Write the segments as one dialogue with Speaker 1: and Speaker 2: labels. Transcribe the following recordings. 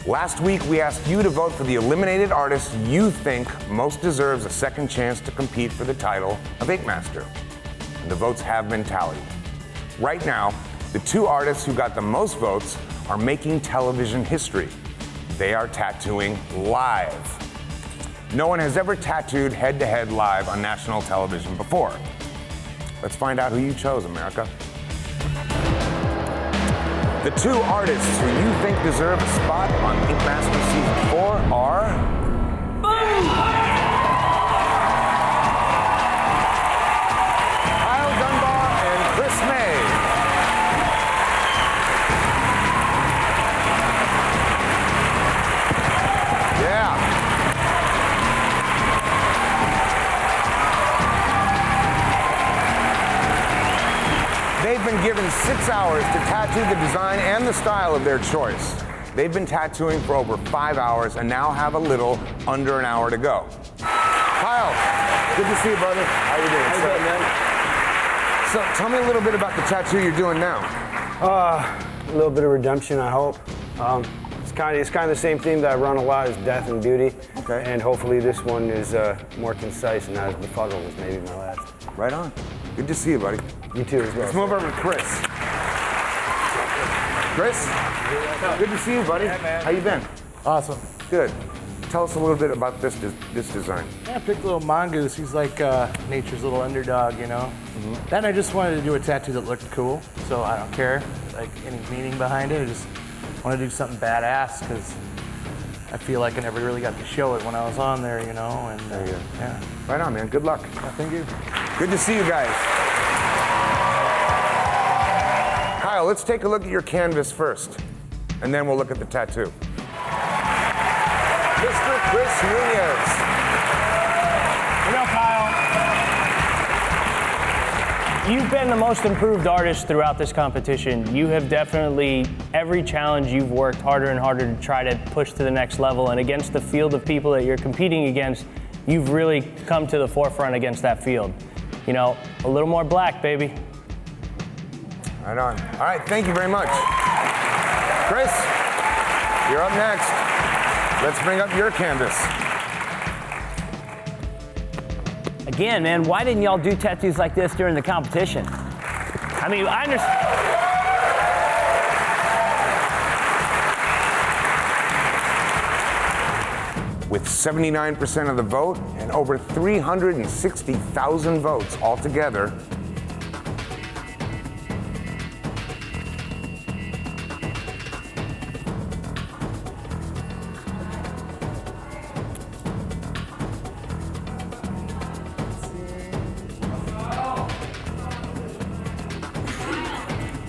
Speaker 1: Last week, we asked you to vote for the eliminated artist you think most deserves a second chance to compete for the title of Ink Master. And the votes have been tallied. Right now, the two artists who got the most votes are making television history. They are tattooing live. No one has ever tattooed head-to-head live on national television before. Let's find out who you chose, America. The two artists who you think deserve a spot on Ink Master Season 4 are... Kyle Dunbar and Chris May. Yeah. They've been given 6 hours to tattoo the design and the style of their choice. They've been tattooing for over 5 hours and now have a little under an hour to go. Kyle, good to see you, brother. How you doing?
Speaker 2: How you doing, man?
Speaker 1: So tell me a little bit about the tattoo you're doing now.
Speaker 2: A little bit of redemption, I hope. It's kind of the same theme that I run a lot, is death and beauty.
Speaker 1: Okay.
Speaker 2: And hopefully this one is more concise and not as befuddled as maybe my last.
Speaker 1: Right on. Good to see you, buddy.
Speaker 2: You too as well.
Speaker 1: Let's move over to Chris. Chris, good to see you, buddy.
Speaker 3: Yeah, man.
Speaker 1: How you been?
Speaker 3: Awesome.
Speaker 1: Good. Tell us a little bit about this design.
Speaker 3: Yeah, I picked little mongoose. He's like nature's little underdog, you know. Then I just wanted to do a tattoo that looked cool, so I don't care like any meaning behind it. I just want to do something badass because I feel like I never really got to show it when I was on there, you know. And
Speaker 1: There you go.
Speaker 3: yeah.
Speaker 1: Right on, man. Good luck.
Speaker 3: Yeah, thank you.
Speaker 1: Good to see you guys. Kyle, let's take a look at your canvas first, and then we'll look at the tattoo. Mr. Chris Nunez.
Speaker 4: You know, Kyle, you've been the most improved artist throughout this competition. You have definitely, every challenge you've worked harder and harder to try to push to the next level, and against the field of people that you're competing against, you've really come to the forefront against that field. You know, a little more black, baby.
Speaker 1: Right on. All right, thank you very much. Chris, you're up next. Let's bring up your canvas.
Speaker 5: Again, man, why didn't y'all do tattoos like this during the competition? I mean, I understand.
Speaker 1: With 79% of the vote and over 360,000 votes altogether,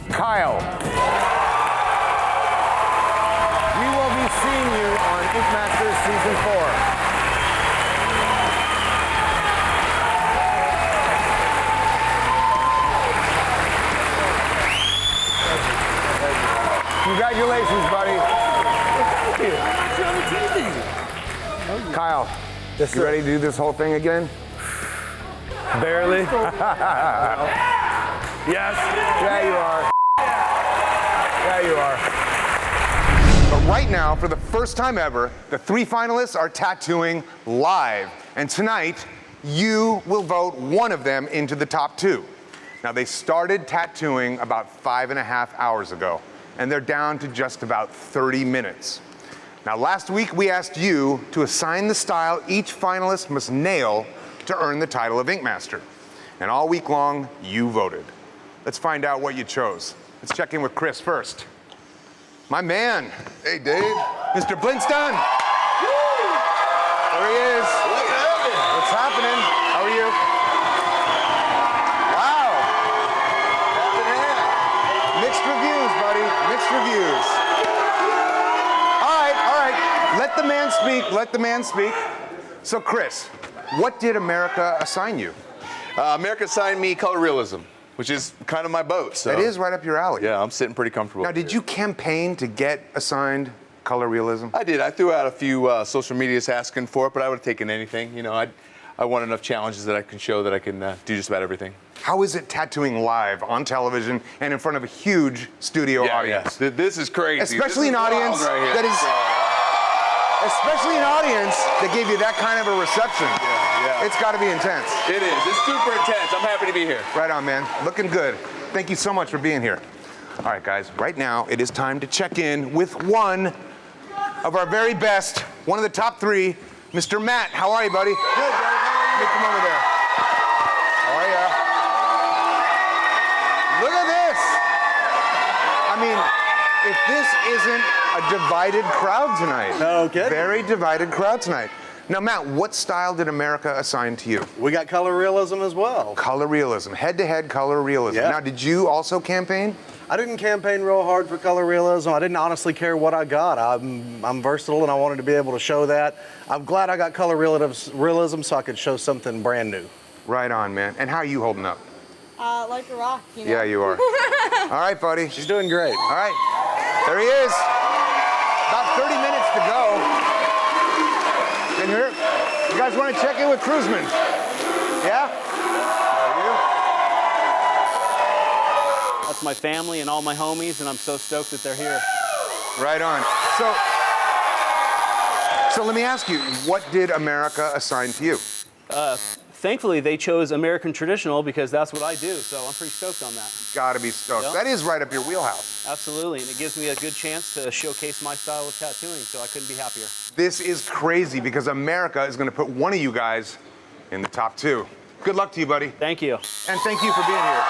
Speaker 1: Kyle, we will be seeing you on Ink Masters Season 4. Congratulations, buddy. Kyle, you ready to do this whole thing again?
Speaker 2: Barely.
Speaker 1: Yes. Yeah, you are. Yeah, you are. But right now, for the first time ever, the three finalists are tattooing live. And tonight, you will vote one of them into the top two. Now, they started tattooing about 5.5 hours ago, and they're down to just about 30 minutes. Now, last week, we asked you to assign the style each finalist must nail to earn the title of Ink Master. And all week long, you voted. Let's find out what you chose. Let's check in with Chris first. My man.
Speaker 6: Hey, Dave.
Speaker 1: Mr. BLINSTON. There he is. What's happening? How are you? Wow. Mixed reviews, buddy. Mixed reviews. All right. Let the man speak. Let the man speak. So, Chris, what did America assign you?
Speaker 6: America assigned me color realism, which is kind of my boat. So.
Speaker 1: It is right up your alley.
Speaker 6: Yeah, I'm sitting pretty comfortable.
Speaker 1: Now, did you campaign to get assigned color realism?
Speaker 6: I did. I threw out a few social medias asking for it, but I would have taken anything. You know, I want enough challenges that I can show that I can do just about everything.
Speaker 1: How is it tattooing live on television and in front of a huge studio audience?
Speaker 6: Yeah. This is crazy.
Speaker 1: Especially
Speaker 6: this
Speaker 1: an
Speaker 6: is
Speaker 1: audience
Speaker 6: wild right here.
Speaker 1: that is Especially an audience that gave you that kind of a reception.
Speaker 6: Yeah.
Speaker 1: It's got to be intense.
Speaker 6: It is. It's super intense. I'm happy to be here.
Speaker 1: Right on, man. Looking good. Thank you so much for being here. All right, guys, right now it is time to check in with one of our very best, one of the top 3, Mr. Matt. How are you, buddy? Good, buddy. Let me come over there. How are ya? Look at this. I mean, if this isn't a divided crowd tonight.
Speaker 7: No kidding.
Speaker 1: Very divided crowd tonight. Now, Matt, what style did America assign to you?
Speaker 7: We got color realism as well.
Speaker 1: Color realism, head-to-head color realism.
Speaker 7: Yeah.
Speaker 1: Now, did you also campaign?
Speaker 7: I didn't campaign real hard for color realism. I didn't honestly care what I got. I'm versatile and I wanted to be able to show that. I'm glad I got color realism so I could show something brand new.
Speaker 1: Right on, man. And how are you holding up?
Speaker 8: Like a rock, you know?
Speaker 1: Yeah, you are. All right, buddy.
Speaker 7: She's doing great.
Speaker 1: All right. There he is. About 30 minutes to go. And here, you guys want to check in with Cruzman? Yeah?
Speaker 9: That's my family and all my homies, and I'm so stoked that they're here.
Speaker 1: Right on. So let me ask you, what did America assign to you?
Speaker 9: Thankfully, they chose American traditional because that's what I do, so I'm pretty stoked on that.
Speaker 1: Gotta be stoked.
Speaker 9: Yep.
Speaker 1: That is right up your wheelhouse.
Speaker 9: Absolutely, and it gives me a good chance to showcase my style of tattooing, so I couldn't be happier.
Speaker 1: This is crazy because America is gonna put one of you guys in the top 2. Good luck to you, buddy.
Speaker 9: Thank you.
Speaker 1: And thank you for being here.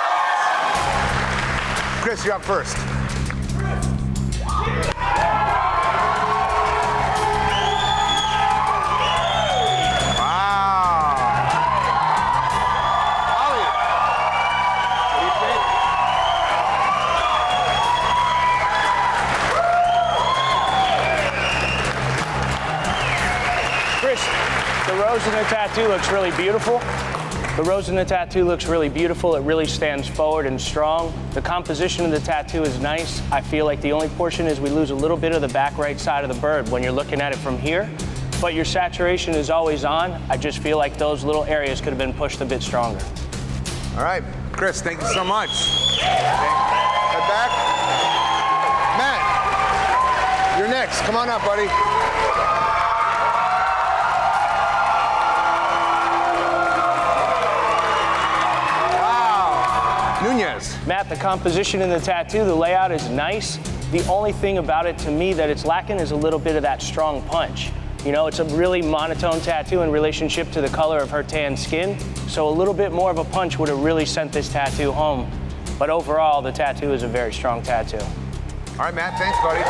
Speaker 1: Chris, you're up first.
Speaker 4: The rose in the tattoo looks really beautiful. The rose in the tattoo looks really beautiful. It really stands forward and strong. The composition of the tattoo is nice. I feel like the only portion is we lose a little bit of the back right side of the bird when you're looking at it from here. But your saturation is always on. I just feel like those little areas could have been pushed a bit stronger.
Speaker 1: All right, Chris, thank you so much. Head back. Matt, you're next. Come on up, buddy. Nunez.
Speaker 4: Matt, the composition in the tattoo, the layout is nice. The only thing about it to me that it's lacking is a little bit of that strong punch. You know, it's a really monotone tattoo in relationship to the color of her tan skin. So a little bit more of a punch would have really sent this tattoo home. But overall, the tattoo is a very strong tattoo.
Speaker 1: All right, Matt, thanks, buddy.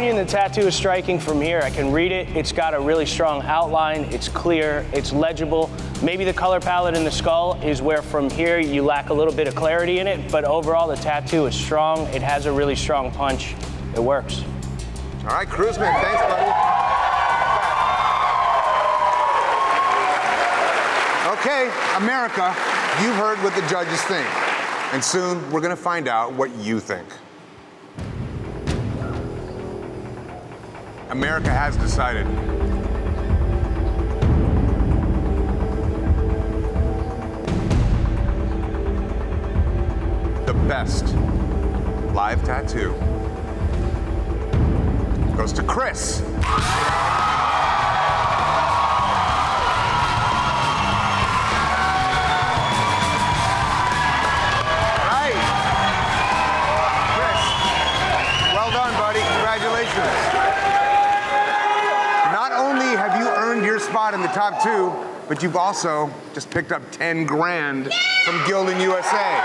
Speaker 4: The tattoo is striking from here. I can read it. It's got a really strong outline. It's clear. It's legible. Maybe the color palette in the skull is where from here you lack a little bit of clarity in it, but overall the tattoo is strong. It has a really strong punch. It works.
Speaker 1: All right, Cruzman, thanks, buddy. Okay, America, you've heard what the judges think, and soon we're gonna find out what you think. America has decided. The best live tattoo goes to Chris. Right. Chris, well done, buddy. Congratulations. Not only have you earned your spot in the top 2, but you've also just picked up 10 grand from Gildan USA.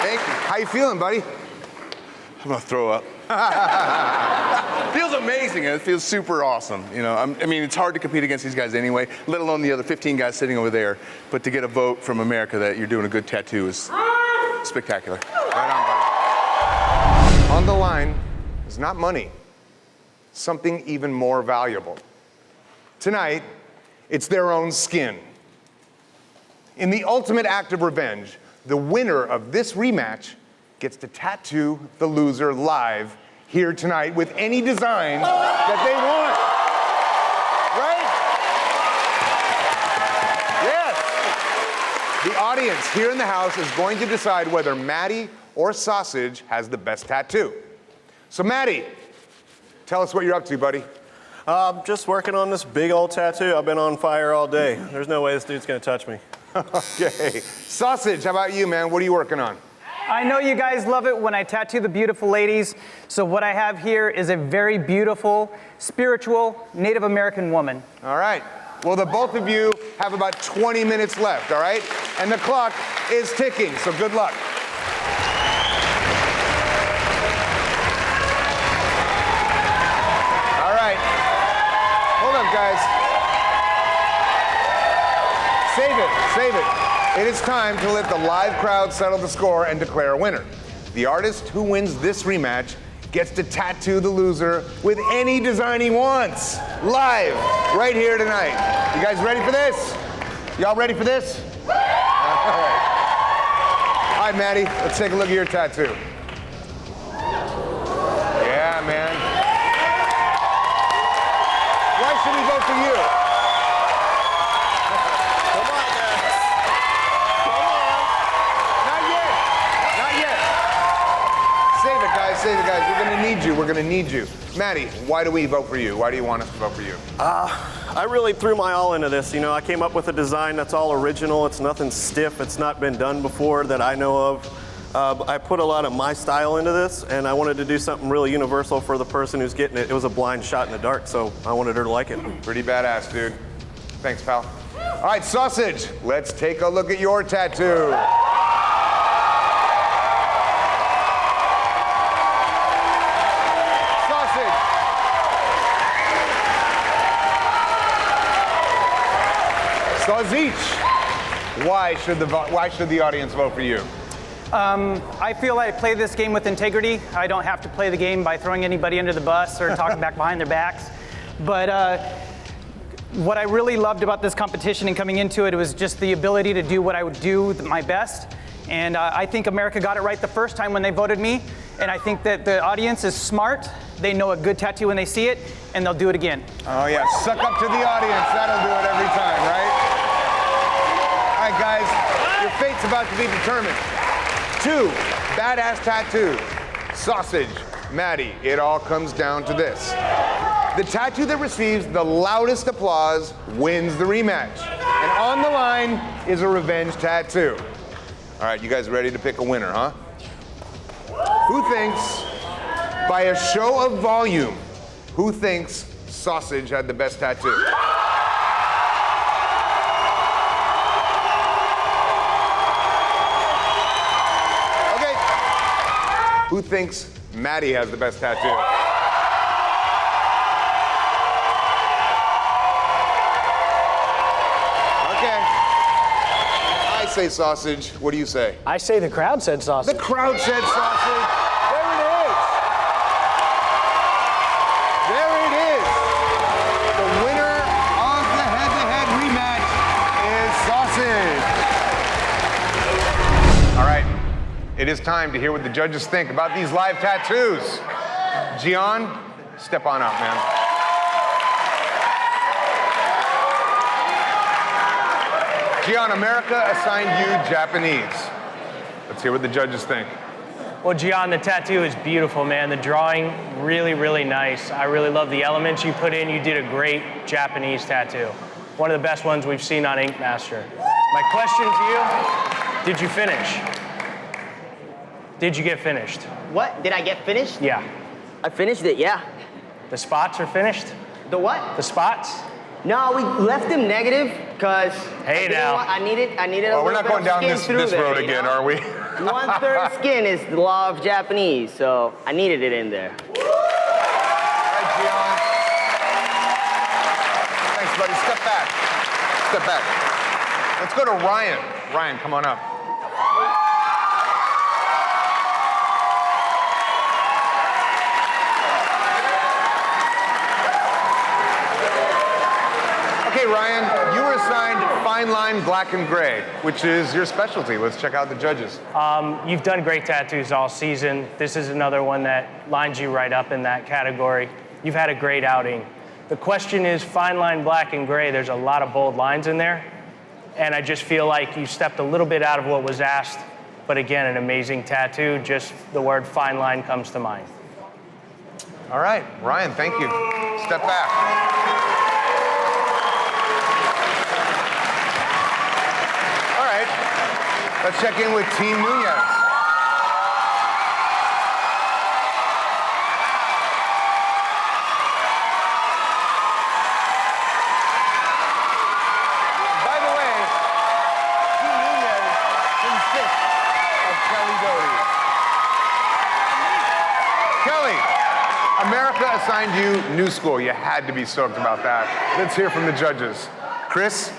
Speaker 1: Thank you. How you feeling, buddy?
Speaker 6: I'm gonna throw up. Feels amazing. It feels super awesome. You know, I mean, it's hard to compete against these guys anyway, let alone the other 15 guys sitting over there. But to get a vote from America that you're doing a good tattoo is spectacular.
Speaker 1: Right on, buddy. On the line is not money, something even more valuable. Tonight, it's their own skin. In the ultimate act of revenge, the winner of this rematch gets to tattoo the loser live here tonight with any design that they want. Right? Yes. The audience here in the house is going to decide whether Maddie or Sausage has the best tattoo. So Maddie, tell us what you're up to, buddy.
Speaker 10: Just working on this big old tattoo. I've been on fire all day. There's no way this dude's gonna touch me.
Speaker 1: Okay. Sausage, how about you, man? What are you working on?
Speaker 11: I know you guys love it when I tattoo the beautiful ladies, so what I have here is a very beautiful, spiritual Native American woman.
Speaker 1: All right. Well, the both of you have about 20 minutes left, all right? And the clock is ticking, so good luck. All right. Hold up, guys. Save it. It is time to let the live crowd settle the score and declare a winner. The artist who wins this rematch gets to tattoo the loser with any design he wants. Live, right here tonight. You guys ready for this? Y'all ready for this? All right. All right, Maddie, let's take a look at your tattoo. Yeah, man. Why should we vote for you? Save it, guys. We're gonna need you. Maddie, why do we vote for you? Why do you want us to vote for you?
Speaker 10: I really threw my all into this. You know, I came up with a design that's all original. It's nothing stiff. It's not been done before that I know of. I put a lot of my style into this, and I wanted to do something really universal for the person who's getting it. It was a blind shot in the dark, so I wanted her to like it.
Speaker 1: Pretty badass, dude. Thanks, pal. All right, Sausage, let's take a look at your tattoo. Sausage, why should the audience vote for you?
Speaker 11: I feel I play this game with integrity. I don't have to play the game by throwing anybody under the bus or talking back behind their backs. But what I really loved about this competition and coming into it was just the ability to do what I would do my best. And I think America got it right the first time when they voted me. And I think that the audience is smart. They know a good tattoo when they see it, and they'll do it again.
Speaker 1: Oh yeah, suck up to the audience. That'll do it every time, right? All right, guys, your fate's about to be determined. 2 badass tattoos. Sausage, Maddie, it all comes down to this. The tattoo that receives the loudest applause wins the rematch. And on the line is a revenge tattoo. All right, you guys ready to pick a winner, huh? Who thinks, by a show of volume, who thinks Sausage had the best tattoo? Okay. Who thinks Maddie has the best tattoo? Okay. I say Sausage. What do you say?
Speaker 4: I say the crowd said Sausage.
Speaker 1: The crowd said Sausage. There it is. There it is. The winner of the head-to-head rematch is Sausage. All right. It is time to hear what the judges think about these live tattoos. Gian, step on up, man. Gian, America assigned you Japanese. Let's hear what the judges think.
Speaker 4: Well, Gian, the tattoo is beautiful, man. The drawing, really, really nice. I really love the elements you put in. You did a great Japanese tattoo. One of the best ones we've seen on Ink Master. My question to you, did you finish? Did you get finished?
Speaker 12: What? Did I get finished?
Speaker 4: Yeah.
Speaker 12: I finished it, yeah.
Speaker 4: The spots are finished?
Speaker 12: The what?
Speaker 4: The spots?
Speaker 12: No, we left them negative because
Speaker 4: Hey now.
Speaker 12: I needed
Speaker 1: Well,
Speaker 12: a
Speaker 1: we're
Speaker 12: little
Speaker 1: not
Speaker 12: bit
Speaker 1: going
Speaker 12: of
Speaker 1: down
Speaker 12: skin
Speaker 1: this
Speaker 12: through there,
Speaker 1: road
Speaker 12: you
Speaker 1: again,
Speaker 12: know?
Speaker 1: are we?
Speaker 12: 1/3 skin is the law of Japanese, so I needed it in there.
Speaker 1: All right, Gian. Thanks, buddy. Step back. Step back. Let's go to Ryan. Ryan, come on up. Okay, Ryan, you were assigned fine line black and gray, which is your specialty. Let's check out the judges.
Speaker 4: You've done great tattoos all season. This is another one that lines you right up in that category. You've had a great outing. The question is fine line black and gray. There's a lot of bold lines in there. And I just feel like you stepped a little bit out of what was asked. But again, an amazing tattoo. Just the word fine line comes to mind.
Speaker 1: All right, Ryan, thank you. Step back. All right, let's check in with Team Nunez. By the way, Team Nunez consists of Kelly Doty. Kelly, America assigned you new school. You had to be stoked about that. Let's hear from the judges. Chris,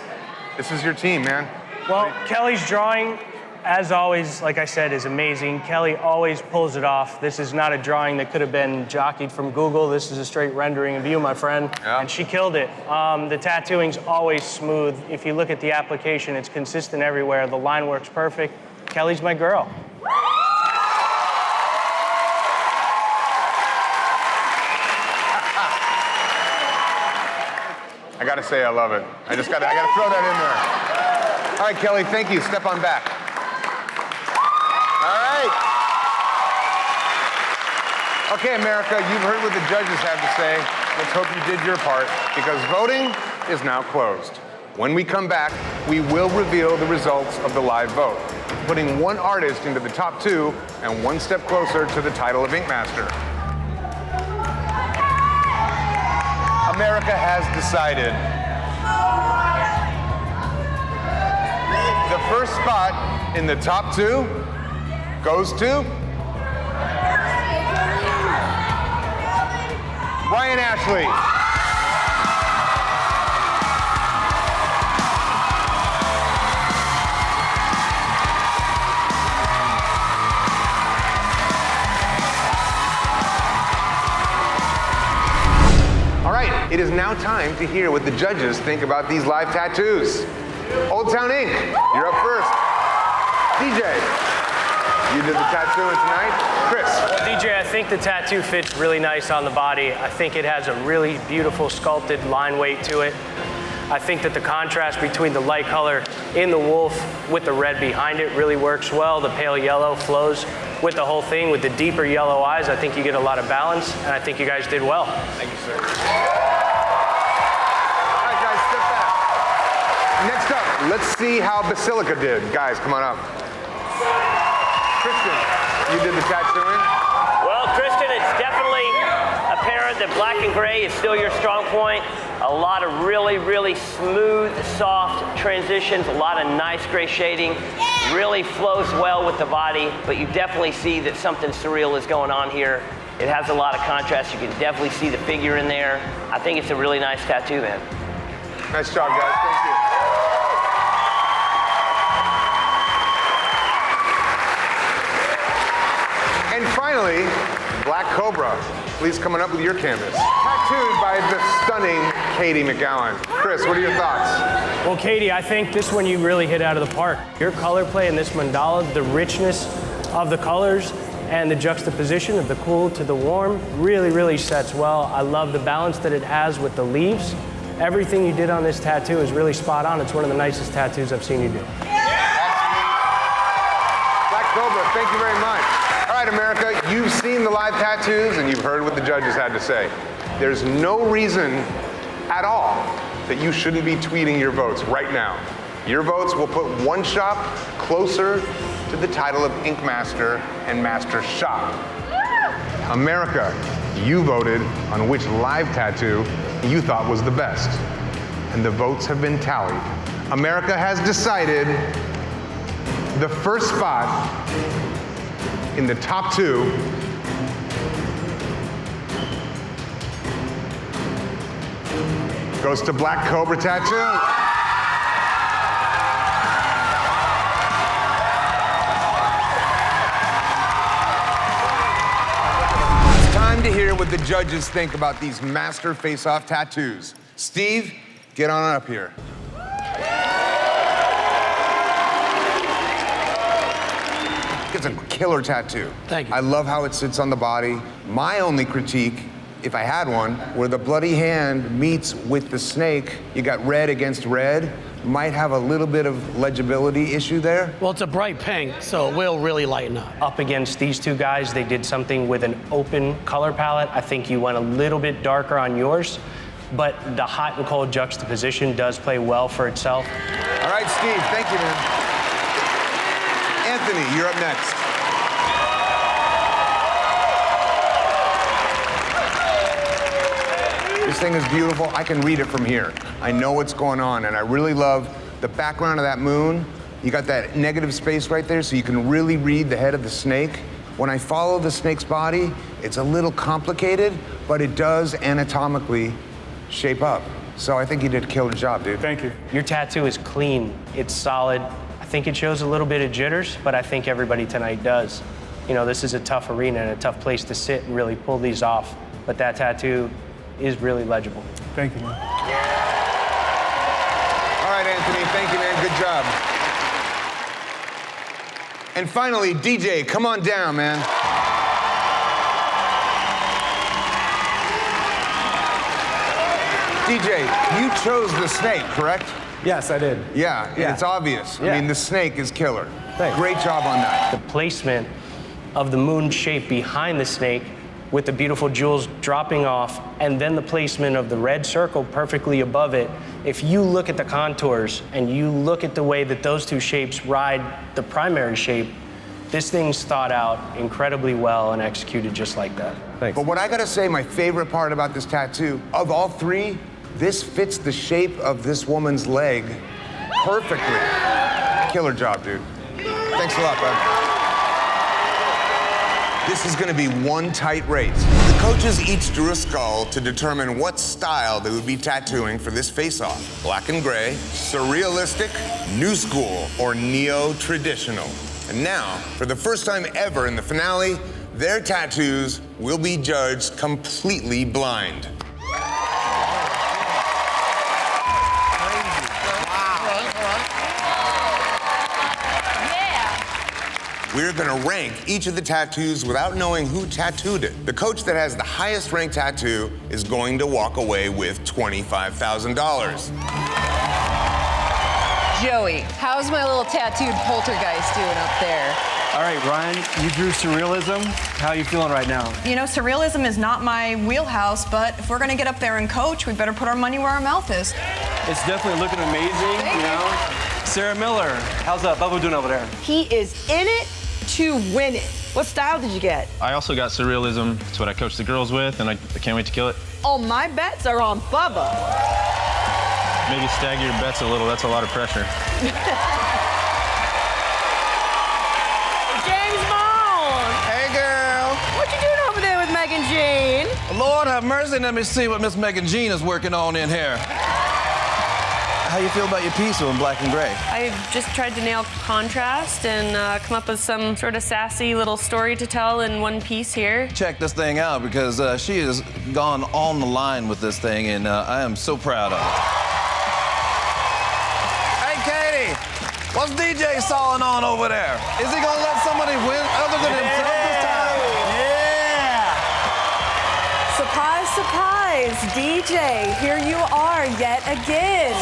Speaker 1: this is your team, man.
Speaker 4: Well, Kelly's drawing, as always, like I said, is amazing. Kelly always pulls it off. This is not a drawing that could have been jockeyed from Google. This is a straight rendering of you, my friend.
Speaker 1: Yeah.
Speaker 4: And she killed it. The tattooing's always smooth. If you look at the application, it's consistent everywhere. The line works perfect. Kelly's my girl.
Speaker 1: I gotta say I love it. I gotta throw that in there. All right, Kelly, thank you. Step on back. All right. Okay, America, you've heard what the judges have to say. Let's hope you did your part, because voting is now closed. When we come back, we will reveal the results of the live vote, putting one artist into the top 2 and one step closer to the title of Ink Master. America has decided. The first spot in the top 2 goes to Brian Ashley. All right, it is now time to hear what the judges think about these live tattoos. Old Town Ink, you're up first. DJ, you did the tattooing tonight. Chris.
Speaker 4: DJ, I think the tattoo fits really nice on the body. I think it has a really beautiful sculpted line weight to it. I think that the contrast between the light color in the wolf with the red behind it really works well. The pale yellow flows with the whole thing. With the deeper yellow eyes, I think you get a lot of balance, and I think you guys did well.
Speaker 1: Thank you, sir. All right, guys, step back. Next up, let's see how Basilica did. Guys, come on up. Kristen, you did the tattooing?
Speaker 13: Well, Kristen, it's definitely apparent that black and gray is still your strong point. A lot of really, really smooth, soft transitions, a lot of nice gray shading. Really flows well with the body, but you definitely see that something surreal is going on here. It has a lot of contrast. You can definitely see the figure in there. I think it's a really nice tattoo, man.
Speaker 1: Nice job, guys. Thank you. And finally, Black Cobra. Please coming up with your canvas. Tattooed by the stunning Katie McGowan. Chris, what are your thoughts?
Speaker 4: Well, Katie, I think this one you really hit out of the park. Your color play in this mandala, the richness of the colors and the juxtaposition of the cool to the warm really, really sets well. I love the balance that it has with the leaves. Everything you did on this tattoo is really spot on. It's one of the nicest tattoos I've seen you do.
Speaker 1: Black Cobra, thank you very much. All right, America, you've seen the live tattoos and you've heard what the judges had to say. There's no reason at all that you shouldn't be tweeting your votes right now. Your votes will put one shop closer to the title of Ink Master and Master Shop. America, you voted on which live tattoo you thought was the best, and the votes have been tallied. America has decided the first spot in the top 2 goes to Black Cobra Tattoo. It's time to hear what the judges think about these master face-off tattoos. Steve, get on up here. It's a killer tattoo.
Speaker 14: Thank you.
Speaker 1: I love how it sits on the body. My only critique, if I had one, where the bloody hand meets with the snake, you got red against red, might have a little bit of legibility issue there.
Speaker 14: Well, it's a bright pink, so it will really lighten up.
Speaker 4: Up against these two guys, they did something with an open color palette. I think you went a little bit darker on yours, but the hot and cold juxtaposition does play well for itself.
Speaker 1: All right, Steve, thank you, man. Anthony, you're up next. This thing is beautiful. I can read it from here. I know what's going on, and I really love the background of that moon. You got that negative space right there, so you can really read the head of the snake. When I follow the snake's body, it's a little complicated, but it does anatomically shape up. So I think you did a killer job, dude.
Speaker 4: Thank you. Your tattoo is clean. It's solid. I think it shows a little bit of jitters, but I think everybody tonight does. You know, this is a tough arena and a tough place to sit and really pull these off. But that tattoo is really legible.
Speaker 1: Thank you, man. All right, Anthony, thank you, man. Good job. And finally, DJ, come on down, man. DJ, you chose the snake, correct?
Speaker 2: Yes, I did.
Speaker 1: Yeah,
Speaker 2: Yeah.
Speaker 1: it's obvious.
Speaker 2: Yeah.
Speaker 1: I mean, the snake is killer.
Speaker 2: Thanks.
Speaker 1: Great job on that.
Speaker 4: The placement of the moon shape behind the snake with the beautiful jewels dropping off, and then the placement of the red circle perfectly above it. If you look at the contours and you look at the way that those two shapes ride the primary shape, this thing's thought out incredibly well and executed just like that.
Speaker 2: Thanks.
Speaker 1: But what I gotta say, my favorite part about this tattoo, of all three, this fits the shape of this woman's leg perfectly. Killer job, dude. Thanks a lot, bud. This is gonna be one tight race. The coaches each drew a skull to determine what style they would be tattooing for this face-off. Black and gray, surrealistic, new school, or neo-traditional. And now, for the first time ever in the finale, their tattoos will be judged completely blind. We're gonna rank each of the tattoos without knowing who tattooed it. The coach that has the highest ranked tattoo is going to walk away with $25,000.
Speaker 15: Joey, how's my little tattooed poltergeist doing up there?
Speaker 16: All right, Ryan, you drew surrealism. How are you feeling right now?
Speaker 15: You know, surrealism is not my wheelhouse, but if we're gonna get up there and coach, we better put our money where our mouth is.
Speaker 16: It's definitely looking amazing, you know? Sarah Miller, how's Bubba doing over there?
Speaker 17: He is in it to win it. What style did you get?
Speaker 18: I also got surrealism. It's what I coach the girls with, and I can't wait to kill it.
Speaker 17: Oh, my bets are on Bubba.
Speaker 18: Maybe stagger your bets a little. That's a lot of pressure.
Speaker 17: James Bond!
Speaker 19: Hey, girl.
Speaker 17: What you doing over there with Megan Jean?
Speaker 19: Lord have mercy, let me see what Miss Megan Jean is working on in here. How you feel about your piece in black and gray?
Speaker 20: I just tried to nail contrast and come up with some sort of sassy little story to tell in one piece here.
Speaker 19: Check this thing out because she has gone on the line with this thing, and I am so proud of her. Hey, Katie, what's DJ sawing on over there? Is he gonna let somebody win other than himself this time?
Speaker 21: Yeah! Surprise, surprise, DJ, here you are yet again.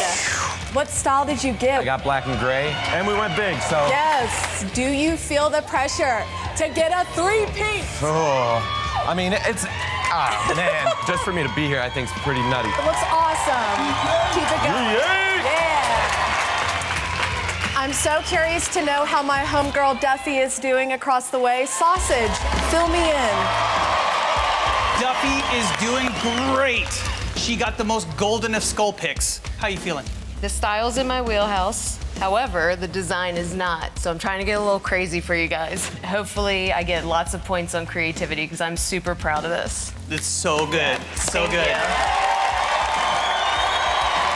Speaker 21: What style did you give?
Speaker 16: I got black and gray, and we went big, so.
Speaker 21: Yes. Do you feel the pressure to get a three-peat?
Speaker 16: Oh, I mean, it's, man, just for me to be here, I think it's pretty nutty.
Speaker 21: It looks awesome. Keep it going. Yeah. I'm so curious to know how my homegirl Duffy is doing across the way. Sausage, fill me in.
Speaker 11: Duffy is doing great. She got the most golden of skull picks. How you feeling?
Speaker 22: The style's in my wheelhouse. However, the design is not. So I'm trying to get a little crazy for you guys. Hopefully, I get lots of points on creativity because I'm super proud of this.
Speaker 11: It's so good. So
Speaker 22: Thank
Speaker 11: good.
Speaker 22: you.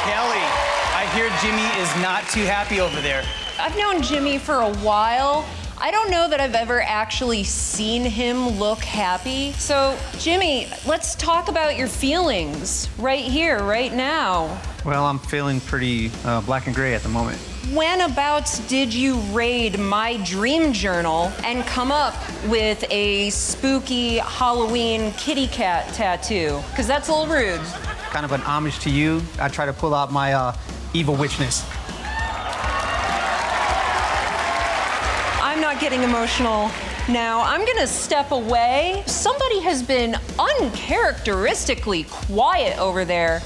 Speaker 11: Kelly, I hear Jimmy is not too happy over there.
Speaker 23: I've known Jimmy for a while.
Speaker 15: I don't know that I've ever actually seen him look happy. So, Jimmy, let's talk about your feelings right here, right now.
Speaker 3: Well, I'm feeling pretty black and gray at the moment.
Speaker 15: Whenabouts did you raid my dream journal and come up with a spooky Halloween kitty cat tattoo? Because that's a little rude.
Speaker 3: Kind of an homage to you. I try to pull out my evil witchness.
Speaker 15: I'm not getting emotional now. I'm gonna step away. Somebody has been uncharacteristically quiet over there.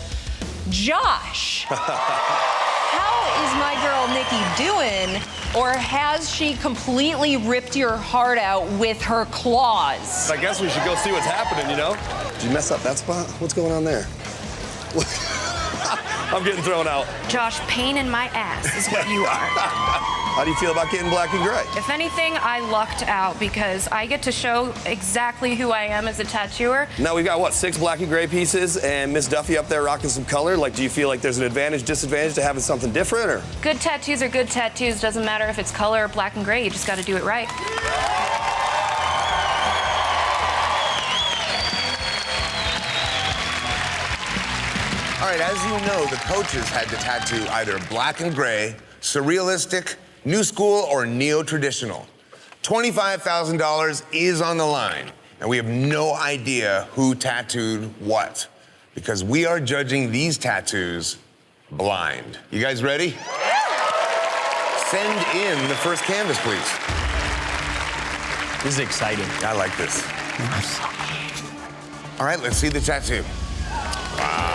Speaker 15: Josh. How is my girl Nikki doing? Or has she completely ripped your heart out with her claws?
Speaker 5: I guess we should go see what's happening, you know? Did you mess up that spot? What's going on there? I'm getting thrown out.
Speaker 22: Josh, pain in my ass is what you are.
Speaker 5: How do you feel about getting black and gray?
Speaker 22: If anything, I lucked out because I get to show exactly who I am as a tattooer.
Speaker 5: Now we've got, what, 6 black and gray pieces and Miss Duffy up there rocking some color. Like, do you feel like there's an advantage, disadvantage to having something different, or?
Speaker 22: Good tattoos are good tattoos. Doesn't matter if it's color or black and gray. You just got to do it right.
Speaker 1: All right, as you know, the coaches had to tattoo either black and gray, surrealistic, new school, or neo-traditional. $25,000 is on the line, and we have no idea who tattooed what, because we are judging these tattoos blind. You guys ready? Send in the first canvas, please.
Speaker 4: This is exciting.
Speaker 1: I like this. All right, let's see the tattoo. Wow.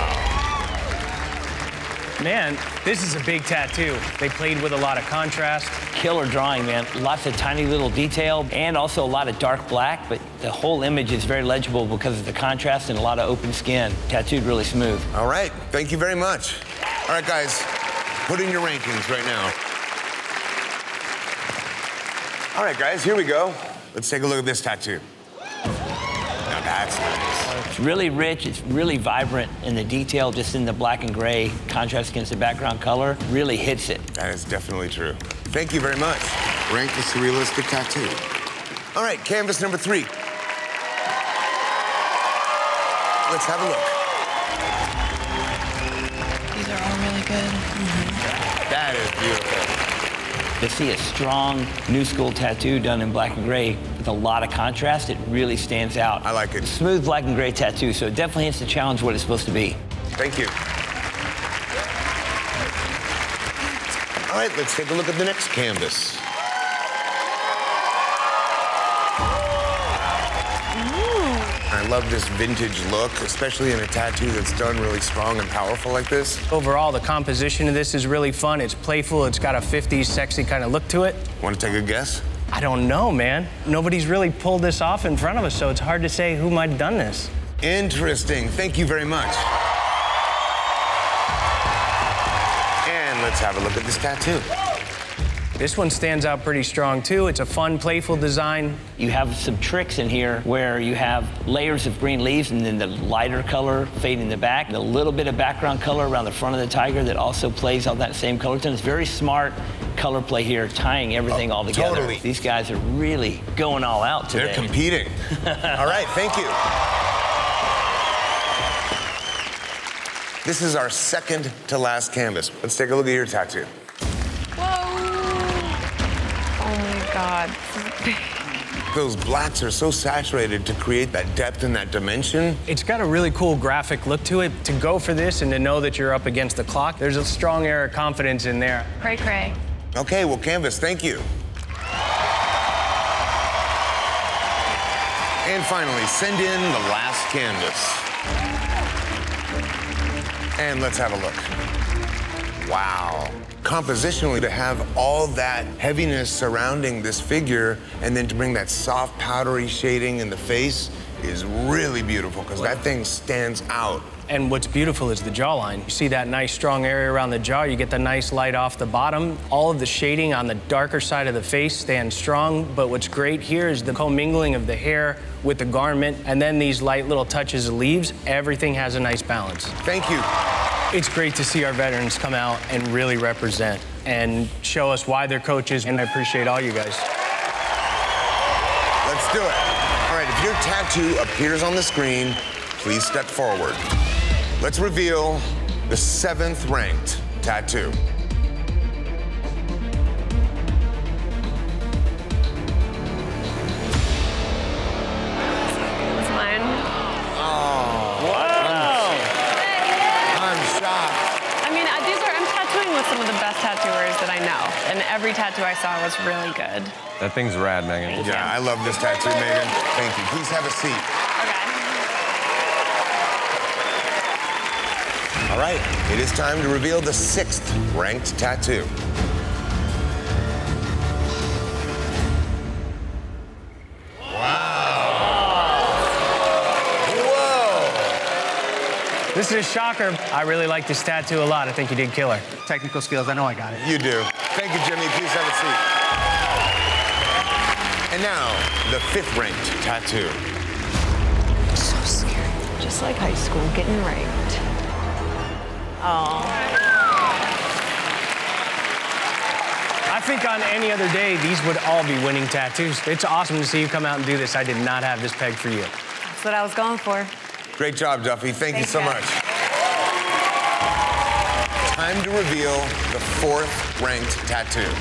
Speaker 4: Man, this is a big tattoo. They played with a lot of contrast.
Speaker 13: Killer drawing, man. Lots of tiny little detail and also a lot of dark black, but the whole image is very legible because of the contrast and a lot of open skin. Tattooed really smooth.
Speaker 1: All right, thank you very much. All right, guys, put in your rankings right now. All right, guys, here we go. Let's take a look at this tattoo. Now that's nice.
Speaker 13: It's really rich, it's really vibrant, and the detail just in the black and gray contrast against the background color really hits it.
Speaker 1: That is definitely true. Thank you very much. Rank the surrealistic tattoo. All right, canvas number 3. Let's have a look.
Speaker 22: These are all really good.
Speaker 1: That is beautiful.
Speaker 13: To see a strong new school tattoo done in black and gray with a lot of contrast, it really stands out.
Speaker 1: I like it.
Speaker 13: Smooth black and gray tattoo, so it definitely hits the challenge what it's supposed to be.
Speaker 1: Thank you. All right, let's take a look at the next canvas. I love this vintage look, especially in a tattoo that's done really strong and powerful like this.
Speaker 4: Overall, the composition of this is really fun. It's playful. It's got a 50s sexy kind of look to it.
Speaker 1: Want to take a guess?
Speaker 4: I don't know, man. Nobody's really pulled this off in front of us, so it's hard to say who might have done this.
Speaker 1: Interesting. Thank you very much. And let's have a look at this tattoo.
Speaker 4: This one stands out pretty strong, too. It's a fun, playful design.
Speaker 13: You have some tricks in here where you have layers of green leaves and then the lighter color fading in the back, and a little bit of background color around the front of the tiger that also plays on that same color tone. It's very smart color play here, tying everything all together.
Speaker 1: Totally.
Speaker 13: These guys are really going all out today.
Speaker 1: They're competing. All right, thank you. This is our second to last canvas. Let's take a look at your tattoo.
Speaker 22: God.
Speaker 1: Those blacks are so saturated to create that depth and that dimension.
Speaker 4: It's got a really cool graphic look to it. To go for this and to know that you're up against the clock, there's a strong air of confidence in there.
Speaker 22: Cray cray.
Speaker 1: Okay, well, canvas, thank you. And finally, send in the last canvas. And let's have a look. Wow. Compositionally, to have all that heaviness surrounding this figure and then to bring that soft, powdery shading in the face is really beautiful because that thing stands out.
Speaker 4: And what's beautiful is the jawline. You see that nice strong area around the jaw, you get the nice light off the bottom. All of the shading on the darker side of the face stands strong, but what's great here is the commingling of the hair with the garment and then these light little touches of leaves. Everything has a nice balance.
Speaker 1: Thank you.
Speaker 4: It's great to see our veterans come out and really represent and show us why they're coaches, and I appreciate all you guys.
Speaker 1: Let's do it. All right, if your tattoo appears on the screen, please step forward. Let's reveal the 7th ranked tattoo.
Speaker 20: It's mine.
Speaker 1: Oh.
Speaker 20: Wow.
Speaker 1: I'm shocked.
Speaker 20: I mean, I'm tattooing with some of the best tattooers that I know, and every tattoo I saw was really good.
Speaker 16: That thing's rad, Megan.
Speaker 1: Yeah, I love this tattoo, Megan. Thank you. Please have a seat. All right, it is time to reveal the 6th ranked tattoo.
Speaker 4: This is a shocker. I really like this tattoo a lot. I think you did killer.
Speaker 3: Technical skills, I know I got it.
Speaker 1: You do. Thank you, Jimmy. Please have a seat. And now, the 5th ranked tattoo.
Speaker 22: So scary. Just like high school, getting raped. Oh.
Speaker 4: I think on any other day, these would all be winning tattoos. It's awesome to see you come out and do this. I did not have this pegged for you.
Speaker 22: That's what I was going for.
Speaker 1: Great job, Duffy. Thank you
Speaker 22: Thanks,
Speaker 1: so
Speaker 22: guys.
Speaker 1: much. Time to reveal the 4th ranked tattoo.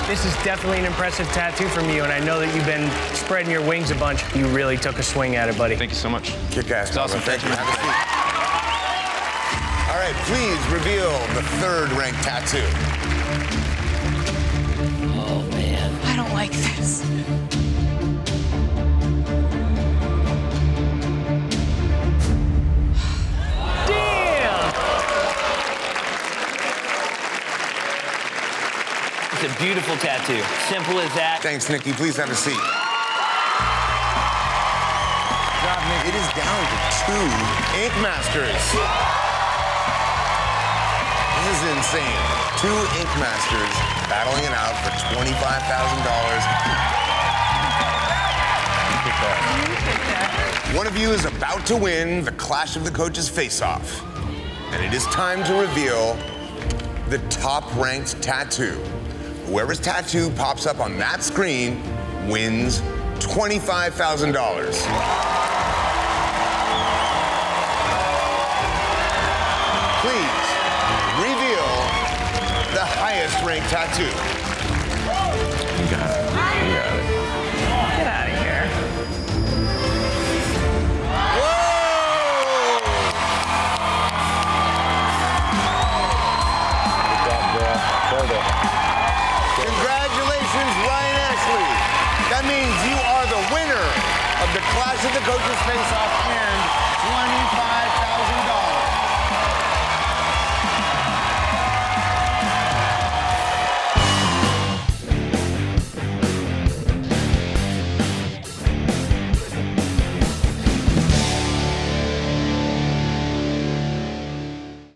Speaker 4: This is definitely an impressive tattoo from you, and I know that you've been spreading your wings a bunch. You really took a swing at it, buddy.
Speaker 18: Thank you so much.
Speaker 1: Kick ass.
Speaker 18: It's awesome.
Speaker 1: Thank you. Have a seat. All right, please reveal the 3rd ranked tattoo.
Speaker 22: Oh, man. I don't like this.
Speaker 13: It's a beautiful tattoo. Simple as that.
Speaker 1: Thanks, Nikki. Please have a seat. It is down to 2 Ink Masters. This is insane. 2 Ink Masters battling it out for $25,000. One of you is about to win the Clash of the Coaches face-off. And it is time to reveal the top-ranked tattoo. Whoever's tattoo pops up on that screen wins $25,000. Please reveal the highest ranked tattoo.
Speaker 16: You got it. You got it.
Speaker 20: Get out of here.
Speaker 1: Congratulations, Ryan Ashley. That means you are the winner of the Clash of the Coaches face-off and $25,000.